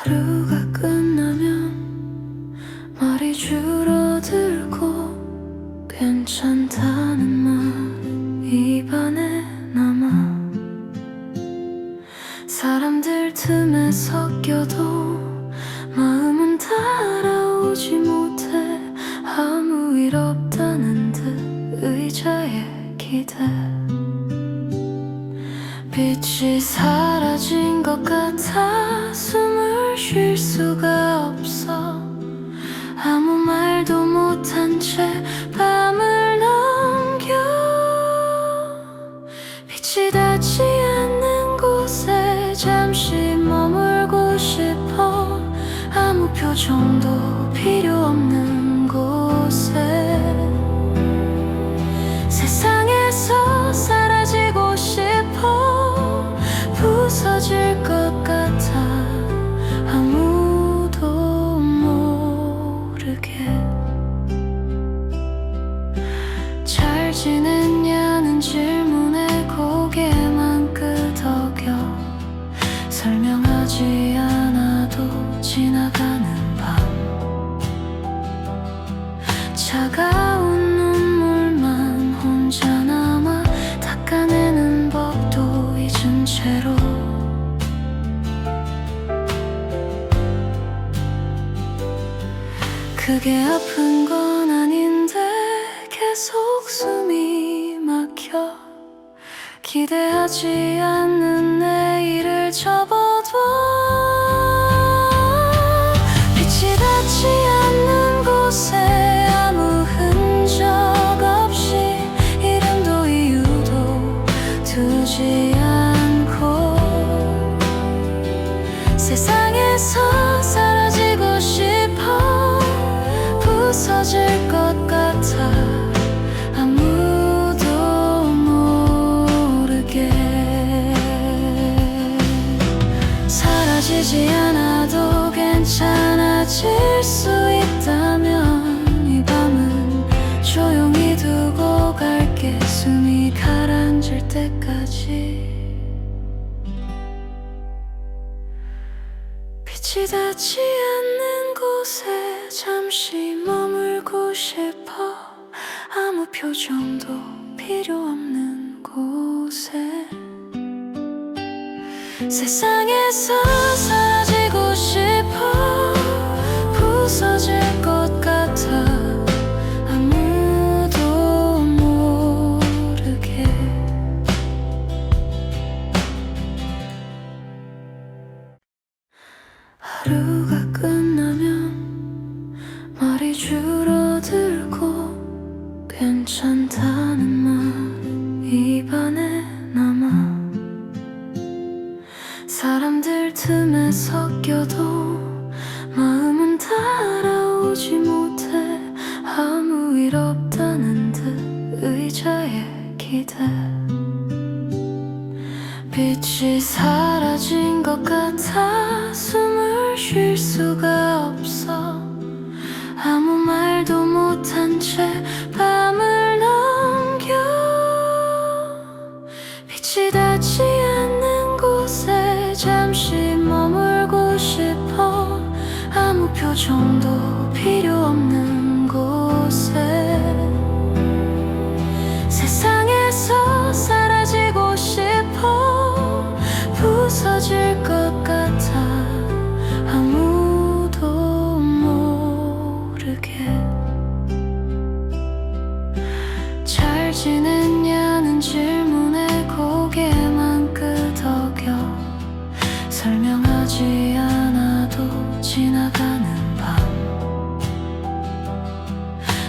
하루가 끝나면 말이 줄어들고 괜찮다는 말 입안에 남아. 사람들 틈에 섞여도 마음은 따라오지 못해. 아무 일 없다는 듯 의자에 기대. 빛이 사라진 것 같아 숨을 쉴 수가 없어. 아무 말도 못한 채 밤을 넘겨. 빛이 닿지 않는 곳에 잠시 머물고 싶어. 아무 표정도 필요 없는 곳에. 세상에서 사라지고 싶어. 부서질 것 같아 아무도 모르게. 잘 지냈냐는 질문에 고개만 끄덕여. 설명하지 않아도 지나가는 밤. 차가운 눈물만 혼자 남아. 닦아내는 법도 잊은 채로. 크게 아픈 건 아닌데 계속 숨이 막혀. 기대하지 않는 내일을 접어둬. 빛이 닿지 않는 곳에 아무 흔적 없이 이름도 이유도 두지 않고. 세상에서 사라지고 싶어. 부서질 것 같아 아무도 모르게. 사라지지 않아도 괜찮아질 수 있다면 이 밤은 조용히 두고 갈게. 숨이 가라앉을 때까지. 빛이 닿지 않는 곳에 잠시 머물고 싶어. 아무 표정도 필요 없는 곳에. 세상에서 사라지고 싶어. 부서질 것 같아 아무도 모르게. 하루가 끝나면 말이 줄어들고 괜찮다는 말 입안에 남아. 사람들 틈에 섞여도 마음은 따라오지 못해. 아무 일 없다는 듯 의자에 기대. 빛이 사라진 것 같아 숨을 쉴 수가 없어. 아무 말도 못한 채 밤을 넘겨. 빛이 닿지 않는 곳에 잠시 머물고 싶어. 아무 표정도 필요 없는 곳에. 세상에서 사라지고 싶어. 부서질 것 같아 아무도 모르게. 잘 지냈냐는 질문에 고개만 끄덕여. 설명하지 않아도 지나가는 밤.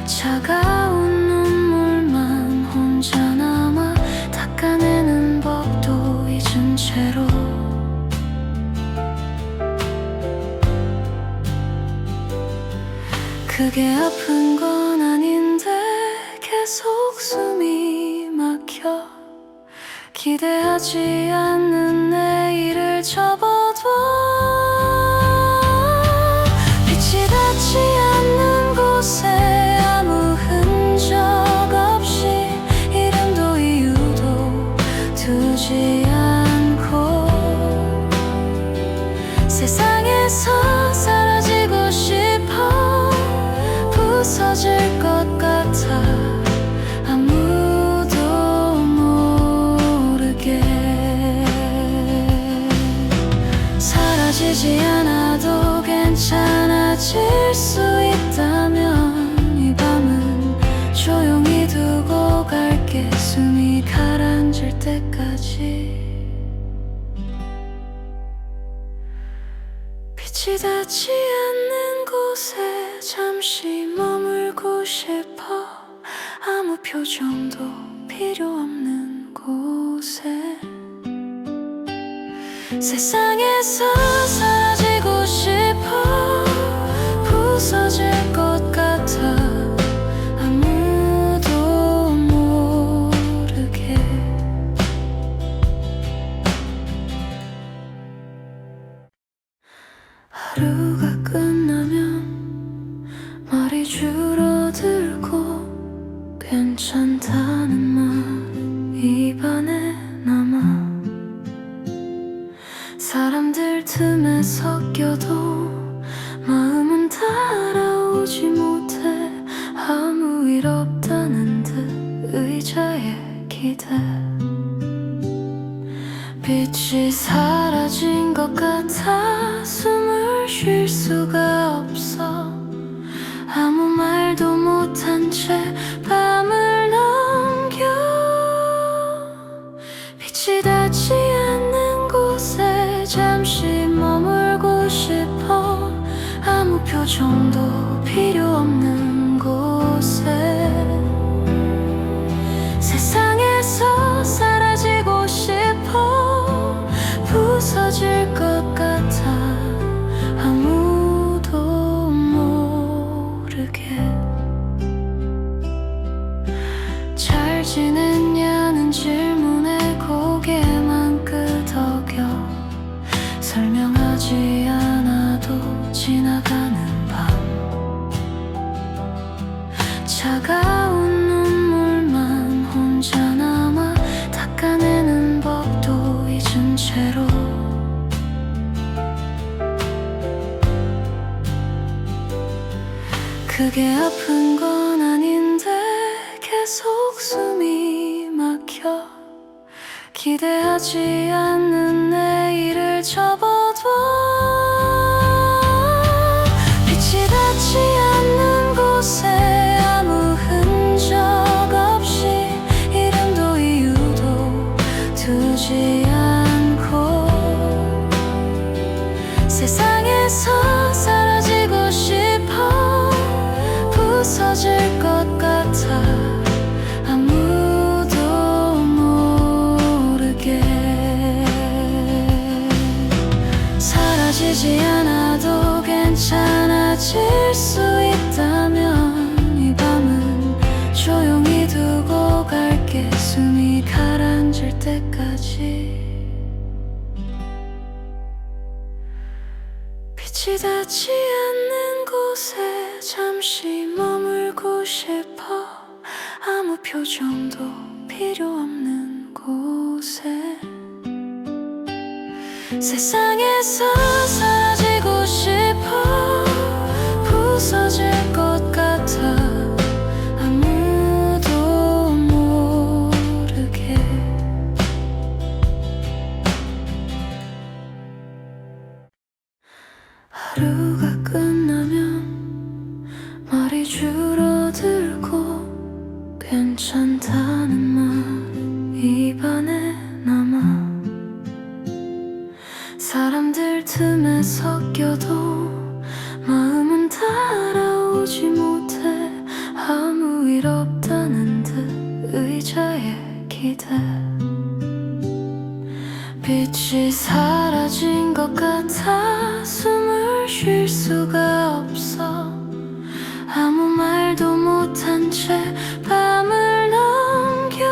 차가운 눈물만 혼자 남아. 닦아내는 법도 잊은 채로. 크게 아픈 건 아닌데 계속 숨이 막혀. 기대하지 않는 내일을 접어둬. 빛이 닿지 않는 곳에 아무 흔적 없이 이름도 이유도 두지 않고. 세상에서 사라지고 싶어 부서질 것 같아 아무도 모르게 사라지지 않아도 괜찮아질 수 있다면 이 밤은 조용히 두고 갈게 숨이 가라앉을 때까지 빛이 닿지 않는 곳에 잠시 머물고 싶어 아무 표정도 필요 없는 곳에 세상에서 사라지고 싶어 부서질 것 같아 아무도 모르게 하루가 끝나면 말이 줄어들고 괜찮다는 말 입안에 남아 사람들 틈에 섞여도 마음은 따라오지 못해 아무 일 없다는 듯 의자에 기대 빛이 사라진 것 같아 숨을 쉴 수가 없어 아무 말도 못한 채 밤을 넘겨 빛이 닿지 않는 곳에 잠시 머물고 싶어 아무 표정도 필요 없는 곳에 세상에서 사라지고 싶어 부서질 것 같아 아무도 모르게 잘 지냈냐는 질문에 고개만 끄덕여 설명하지 않아도 지나가는 밤 차가운 눈물만 혼자 남아 닦아내는 법도 잊은 채로 크게 아픈 건 아닌데 계속 숨이 막혀 기대하지 않는 내일을 접어둬 빛이 닿지 않는 곳에 아무 흔적 없이 이름도 이유도 두지 않고 세상에서 사라지고 싶어 부서질 것 같아 아무도 모르게 사라지지 않아도 괜찮아질 수 있다면 이 밤은 조용히 두고 갈게 숨이 가라앉을 때까지 빛이 닿지 않는 곳에 잠시 머물고 싶어 아무 표정도 필요 없는 곳에 세상에서 사라지고 싶어 부서질 것 같아 아무도 모르게 하루가 끝나면 말이 줄어들고 괜찮다는 말 입안에 남아 사람들 틈에 섞여도 마음은 따라오지 못해 아무 일 없다는 듯 의자에 기대 빛이 사라진 것 같아 숨을 쉴 수가 없어 아무 말도 못한 채 밤을 넘겨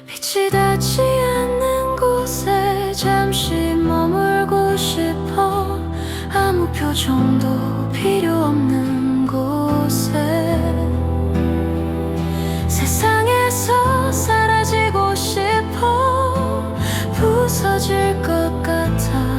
빛이 닿지 않는 곳에 잠시 머물고 싶어 아무 표정도 필요 없는 곳에 세상에서 사라지고 싶어 부서질 것 같아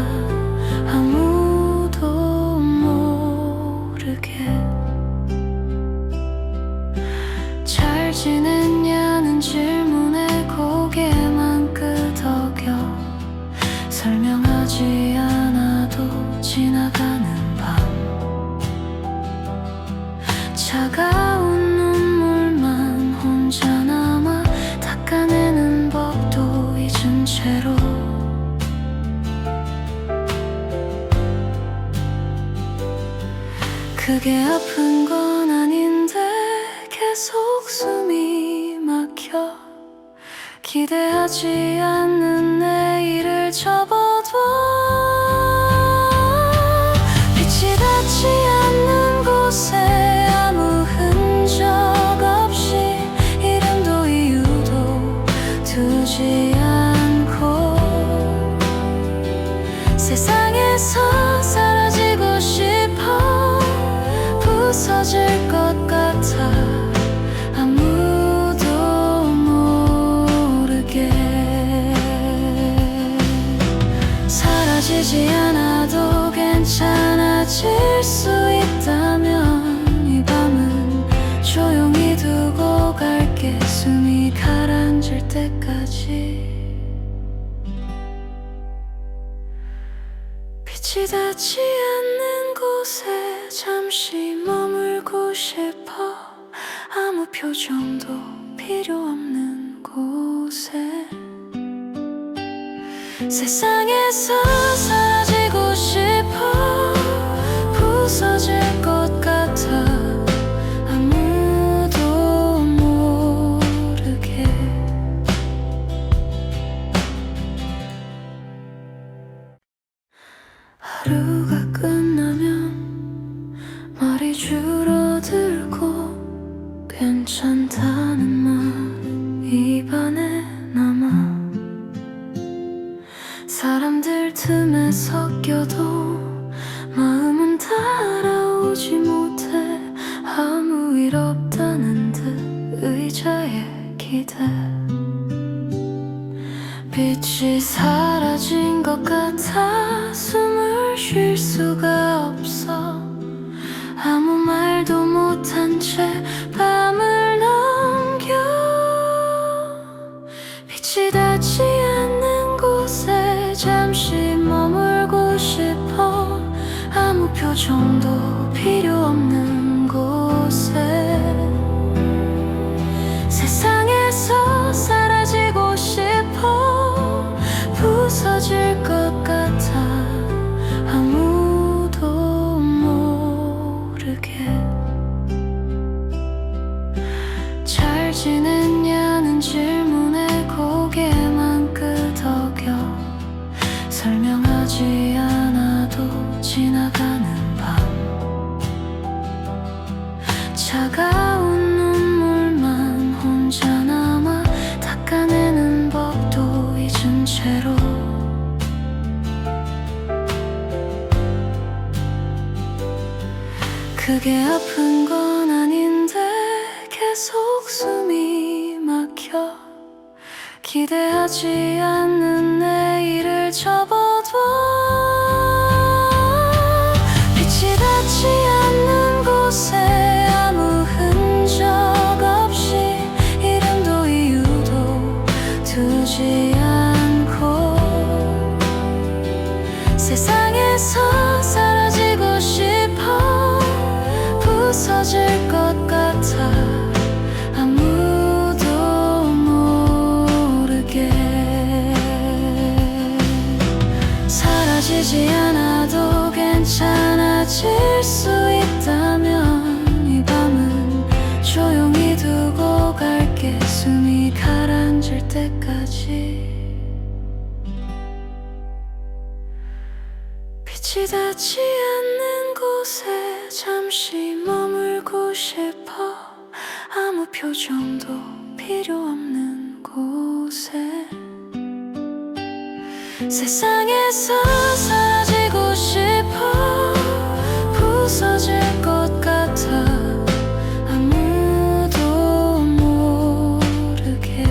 설명하지 않아도 지나가는 밤 차가운 눈물만 혼자 남아 닦아내는 법도 잊은 채로 크게 아픈 건 아닌데 계속 숨이 막혀 기대하지 않는 내일을 접어둬 빛이 닿지 않는 곳에 아무 흔적 없이 이름도 이유도 두지 않고 세상에서 사라지고 싶어 부서질 것 같아 아무도 모르게 사라지지 않아도 괜찮아질 수 있다면 이 밤은 조용히 두고 갈게 숨이 가라앉을 때까지 빛이 닿지 않는 곳에 잠시 머물고 싶어 아무 표정도 필요 없는 곳에 세상에서 사라지고 싶어 부서질 것 같아 아무도 모르게 하루가 끝나면 말이 줄어들고 괜찮다는 말 입안에 남아 사람들 틈에 섞여도 마음은 따라오지 못해 아무 일 없다는 듯 의자에 기대 빛이 사라진 것 같아 숨을 쉴 수가 없어 아무 말도 못한 채 밤을 넘겨 빛이 닿지 않는 곳에 잠시 머물고 싶어 아무 표정도 필요 없는 곳에 세상에서 사라지고 싶어 부서질 것 같아 아무도 모르게 잘 지냈냐는 질문에 고개만 끄덕여 설명하지 않아도 지나가는 밤 차가운 눈물만 혼자 남아 닦아내는 법도 잊은 채로 크게 아픈 건 아닌데 계속 숨이 막혀 기대하지 않는 내일을 접어둬 빛이 닿지 않는 곳에 아무 흔적 없이 이름도 이유도 두지 않고 세상에서 사라지고 싶어 부서질 것 같아 아무도 모르게 사라지지 않아도 괜찮아질 수 있다면 이 밤은 조용히 두고 갈게 숨이 가라앉을 때까지 빛이 닿지 않는 곳에 잠시 머물고 싶어 아무 표정도 필요 없는 곳에 세상에서 사라지고 싶어 부서질 것 같아 아무도 모르게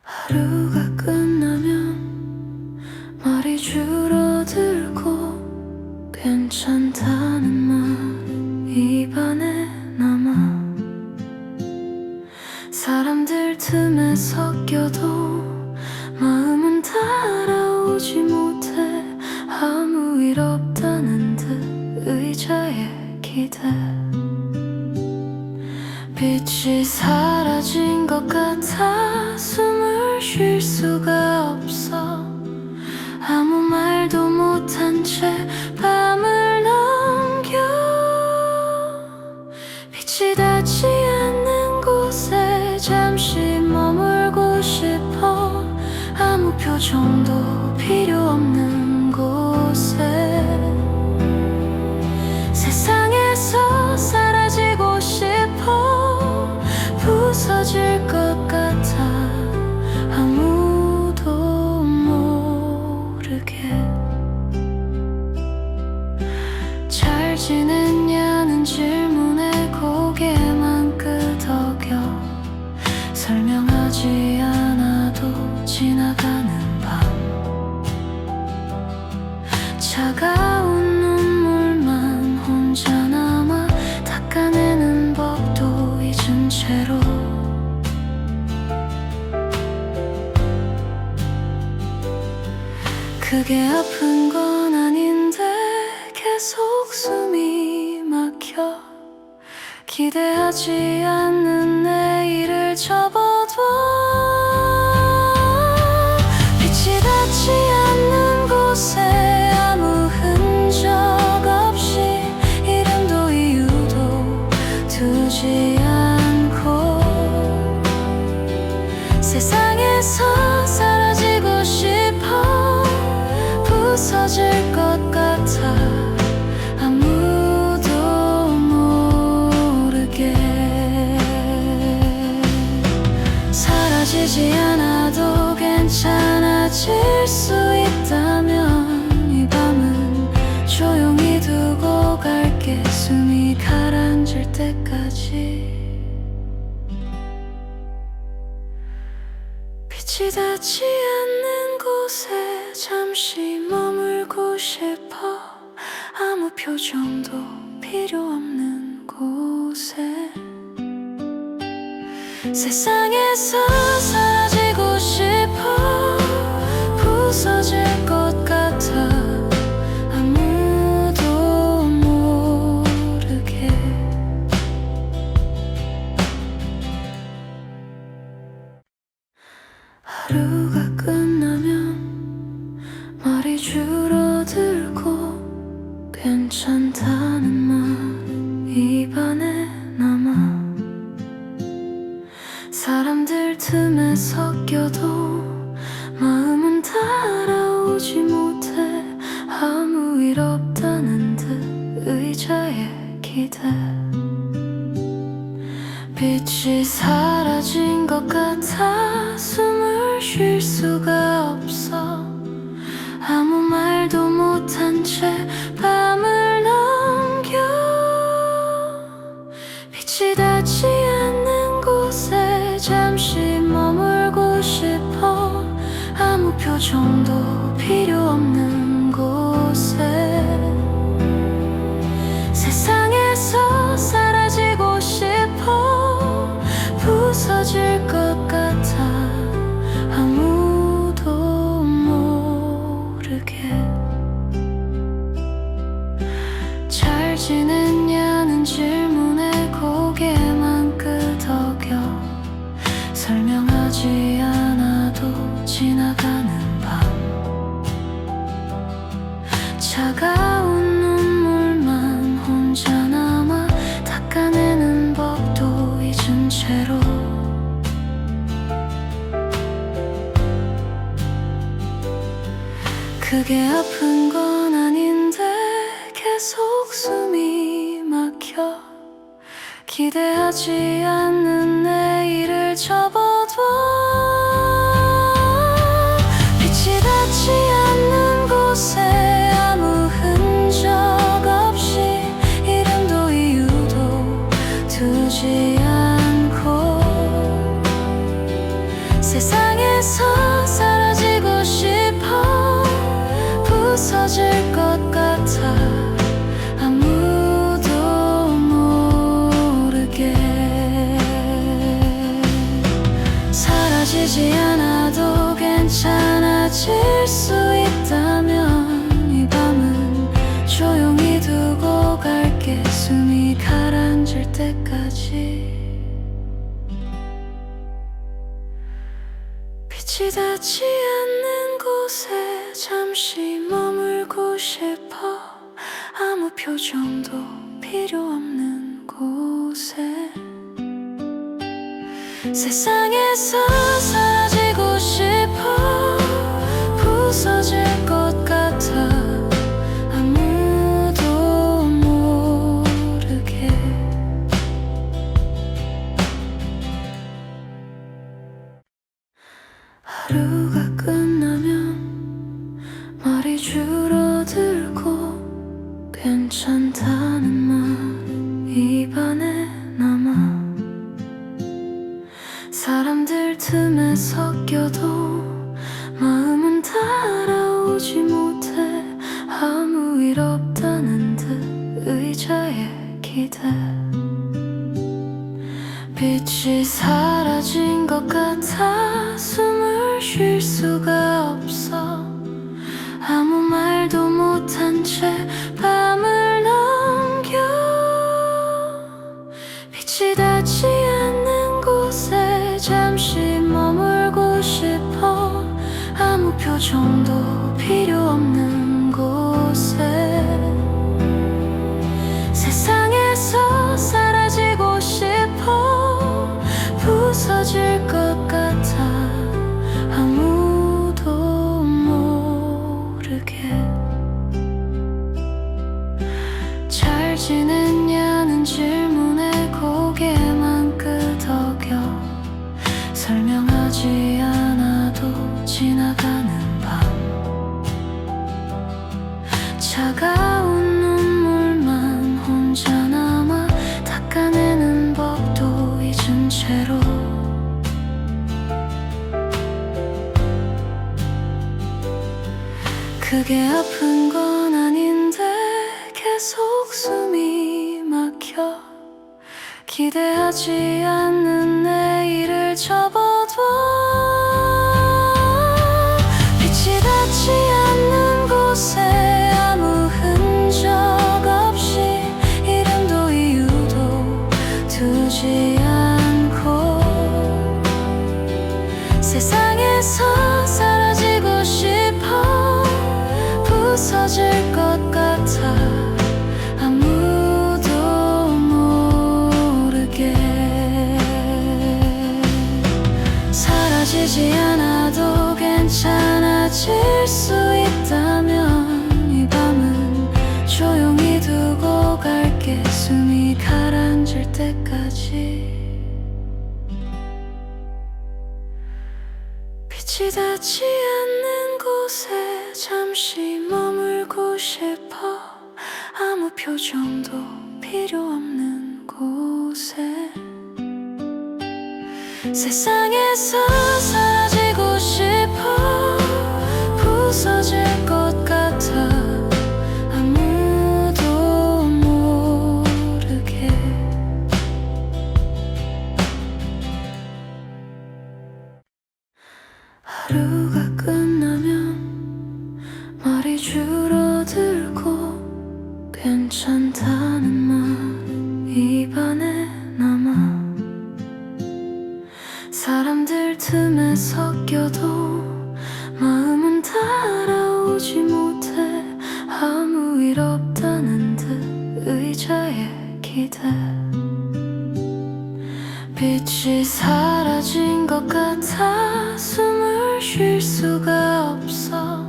하루가 끝나면 말이 줄어들고 괜찮다는 말 입안에 남아 사람들 틈에 섞여도 마음은 따라오지 못해. 아무 일 없다는 듯 의자에 기대. 빛이 사라진 것 같아 숨을 쉴 수가 없어. 아무 말도 못한 채 밤을 넘겨. 빛이 닿지 않는 곳에 잠시 머물고 싶어. 아무 표정도 필요 없는 곳에. 세상에서 사라지고 싶어. 부서질 것 같아 아무도 모르게. 잘 지냈냐는 질문에 고개만 끄덕여. 설명하지 않아도 지나가는 밤. 차가운 눈물만 혼자 남아 닦아내는 법도 잊은 채로. 크게 아픈 건 아닌데 계속 숨이 막혀. 기대하지 않는 내일을 접어둬. 빛이 닿지 않는 곳에 아무 흔적 없이 이름도 이유도 두지 않고. 세상에서 사라지고 싶어. 부서질 것 같아 아무도 모르게. 사라지지 않아도 괜찮아질 수 있다면 이 밤은 조용히 두고 갈게. 숨이 가라앉을 때까지. 빛이 닿지 않는 곳에 잠시 머물고 싶어. 아무 표정도 필요 없는 곳에. 세상에서 사라지고 싶어. 부서질 것 같아 아무도 모르게. 하루가 끝나면 말이 줄어들고 괜찮다는 말 입안에 남아. 사람들 틈에 섞여도 마음은 따라오지 못해. 아무 일 없다는 듯 의자에 기대. 빛이 사라진 것 같아 숨을 쉴 수가 없어. 아무 말도 못한 채 밤을 넘겨. 빛이 닿지 않는 곳에 잠시 머물고 싶어. 아무 표정도 필요 없는 곳에. 세상에서 사라지고 싶어. 부서질 것 같아 아무도 모르게. 잘 지냈냐는 질문에 고개만 끄덕여. 설명하지 않아도 지나가는 밤. 차가운 눈물만 혼자 남아 닦아내는 법도 잊은 채로. 크게 아픈 건 아닌데 계속 숨이 막혀. 기대하지 않는 내일을 접어둬. 빛이 닿지 않는 곳에 아무 흔적 없이 이름도 이유도 두지 않고. 세상에서 사라지고 싶어. 부서질 것 같아 아무도 모르게. 사라지지 않아도 괜찮아질 수 있다면 이 밤은 조용히 두고 갈게. 숨이 가라앉을 때까지 빛이 닿지 않는 곳에 잠시 머물고 싶어. 아무 표정도 필요 없는 곳에 세상에서 사라지고 싶어. 부서질 것 같아 아무도 모르게. 하루가 끝나면 말이 줄어들고 괜찮다는 말 입안에 남아. 사람들 틈에 섞여도 마음은 따라오지 못해. 아무 일 없다는 듯 의자에 기대. 빛이 사라진 것 같아 숨을 쉴 수가 없어. 아무 말도 못한 채 밤을 넘겨. 빛이 닿지 않는 곳에 잠시 머물고 싶어. 아무 표정도 필요 없는 곳에 세상에서 사라지고 싶어. 부서질 것 같아 아무도 모르게. 잘 지냈냐는 질문에 고개만 끄덕여. 설명하지 않아도 지나가는 밤. 차가운 눈물만 혼자 남아. 닦아내는 법도 잊은 채로 크게 아픈 건 아닌데 계속 숨이 막혀. 기대하지 않는 내일을 접어둬. 빛이 닿지 않는 곳에 아무 흔적 없이 이름도 이유도 두지 않고 세상에서 사라지고 싶어. 부서질 것 같아 아무도 모르게. 사라지지 않아도 괜찮아질 수 있다면 이 밤은 조용히 두고 갈게. 숨이 가라앉을 때까지 빛이 닿지 않는 곳에 잠시 머물고 싶어. 아무 표정도 필요 없는 곳에 세상에서 사라지고 싶어. 부서질 것 같아 아무도 모르게. 하루가 끝나면 말이 줄어들고 괜찮다는 말 입안에 남아. 사람들 틈에 섞여도 마음은 따라오지 못해. 아무 일 없다는 듯 의자에 기대. 빛이 사라진 것 같아 숨을 쉴 수가 없어.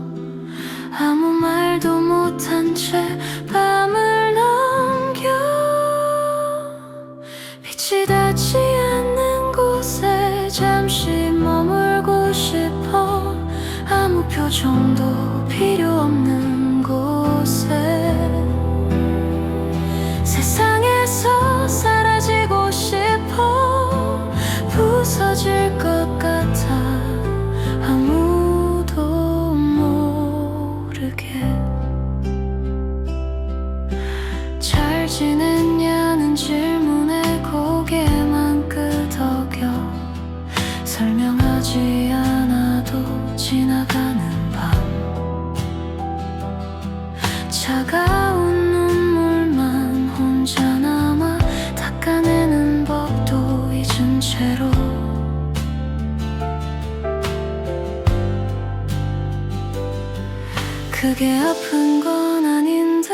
아무 말도 못한 채 밤을 넘겨. 빛이 닿지 않는 곳에 잠시 머물고 싶어. 아무 표정도 필요 없는 곳에 세상에서 사라지고 싶어. 부서질 것 같아 아무도 모르게. 잘 지냈냐는 질문에 고개만 끄덕여. 설명하지 설명하지 않아도 지나가는 밤 차가운 눈물만 혼자 남아 닦아내는 법도 잊은 채로 크게 아픈 건 아닌데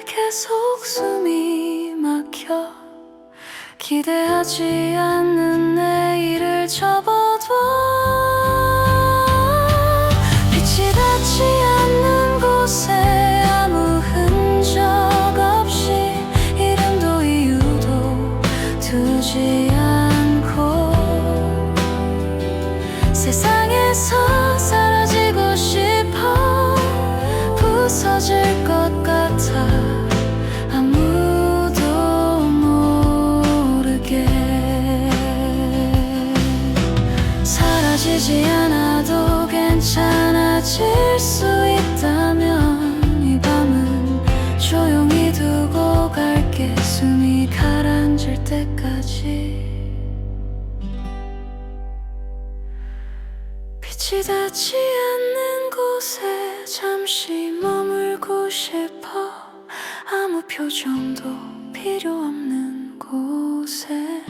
계속 숨이 막혀 기대하지 않는 내일을 접어둬 빛이 닿지 않는 곳에 아무 흔적 없이 이름도 이유도 두지 않고 세상에서 사라지고 싶어 부서질 것 같아 아무도 모르게 사라지지 않아도 괜찮아질 수 있다면 이 밤은 조용히 두고 갈게 숨이 가라앉을 때까지 빛이 닿지 않는 곳에 잠시 머물고 싶어 아무 표정도 필요 없는 곳에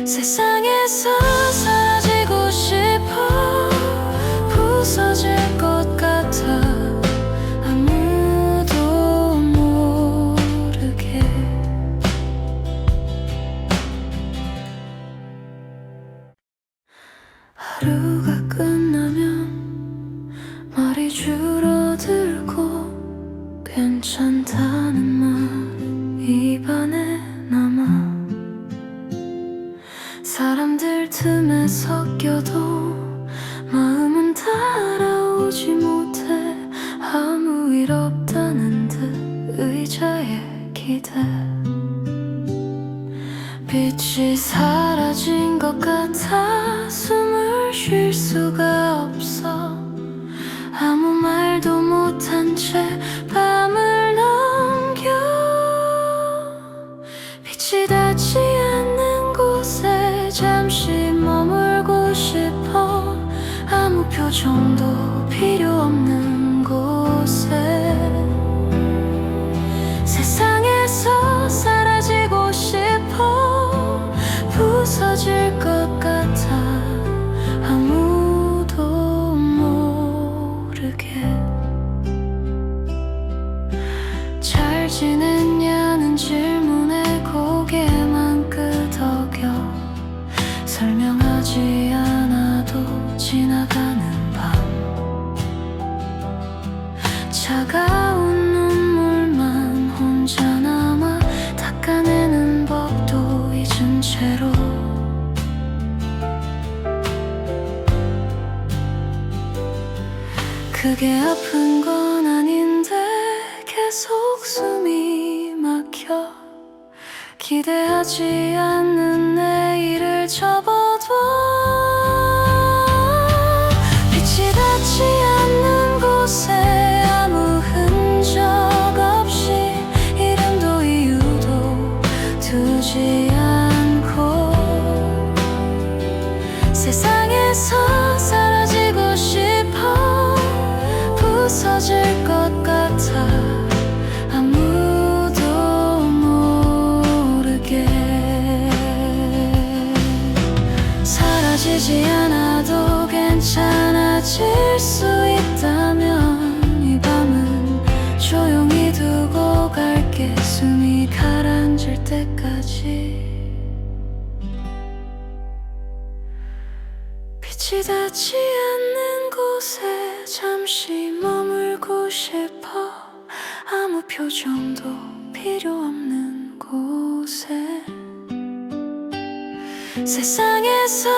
세상에서 사라지고 싶어 부서질 것 같아 아무도 모르게 하루가 끝나면 말이 줄어들고 괜찮다는 말 입안에 남아 사람들 틈에 섞여도 마음은 따라오지 못해 아무 일 없다는 듯 의자에 기대 빛이 사라진 것 같아 숨을 쉴 수가 없어 아무 말도 못한 채 밤을 넘겨 빛이 닿지 않는 곳에 잠시 머물고 싶어 아무 표정도 필요 없는 곳에 세상에서 사라지고 싶어 부서질 것 같아 아무도 모르게 잘 지냈냐는 질문에 고개만 끄덕여 설명하지 않아도 지나가는 밤 차가운 눈물만 혼자 남아 닦아내는 법도 잊은 채로 크게 아픈 건 아닌데 계속 숨이 막혀 기대하지 않는 내일을 접어둬 빛이 닿지 않는 곳에 아무 흔적 없이 이름도 이유도 두지 않고 세상에서 사라지고 싶어 부서질 것 같아 아무도 모르게 사라지지 않아도 괜찮아질 수 있다면 이 밤은 조용히 두고 갈게 숨이 가라앉을 때까지 빛이 닿지 않는 곳에 잠시 머물고 싶어 아무 표정도 필요 없는 곳에 세상에서